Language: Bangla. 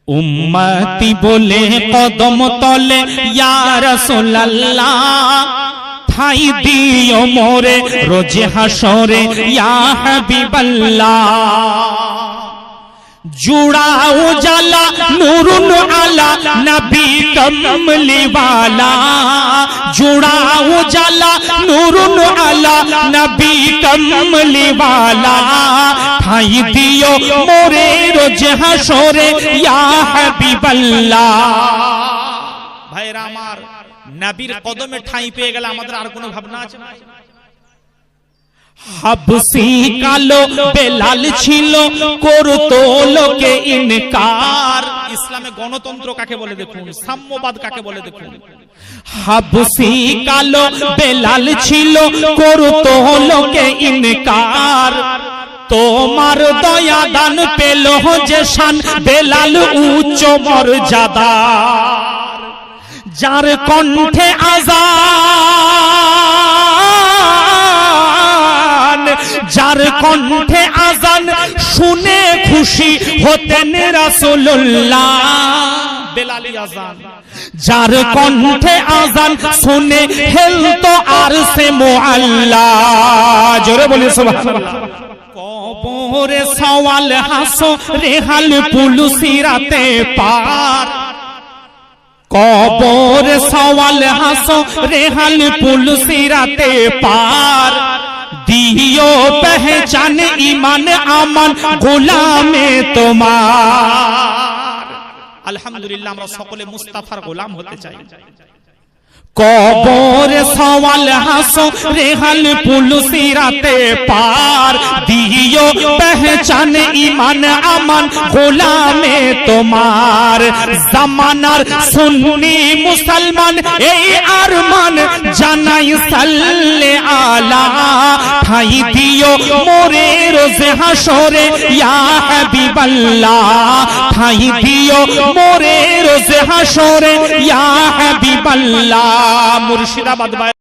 উম্মতি বলে কদম তলে ইয়া রাসূলুল্লাহ ঠাই দিও মোরে রোজ হাসরে ইয়া হাবিবাল্লাহ। जुड़ाओ जाला नूरुन आला नबी कमली वाला, जुड़ाओ जाला नूरुन आला नबी कमली वाला, ठाई दियो मोरे रोज हाशरे या हबीबल्लाह। भाईरा आमार नबीर कदमे ठाई पेये गेले आमादेर आर कोनो भाबना आछे ना? হাবসি কালো বেলাল ছিল করতো লোকে ইনকার। ইসলামে গণতন্ত্র কাকে বলে দেখুন, সাম্যবাদ কাকে বলে দেখুন। হাবসি কালো বেলাল ছিল করতো লোকে ইনকার, তোমার দয়া দান পেল যে শান বেলাল উচ্চ মর্যাদা, যার কণ্ঠে আযান, যার কণ্ঠে আযান শুনে খুশি হতেন রাসূলুল্লাহ। বেলালি আযান, যার কণ্ঠে আযান শুনে হেলতো আরশে মুআল্লা। জোরে বলি সুবহানাল্লাহ। কবরে সওয়াল হাসরে হাল পুলসিরাতে পার, কবর সওয়াল হাসরে হাল পুলসিরাতে পার, দিও পহচান ঈমান আমান গোলামে তোমার। আলহামদুলিল্লাহ আমরা সকলে মুস্তাফার গোলাম হতে চাই। কবর সওয়াল হাসরে হাল পুলসিরাতে পার, দিও পহচান ঈমান আমান গোলামে তোমার। জামানার সুন্নি মুসলমান এই আরমান জানাই সাল্লে আলা, ঠাই দিও মোরে রোজ হাশরে ইয়া হাবিবাল্লাহ, ঠাই দিও মোরে রোজ হাশরে ইয়া হাবিবাল্লাহ। মুর্শিদাবাদ।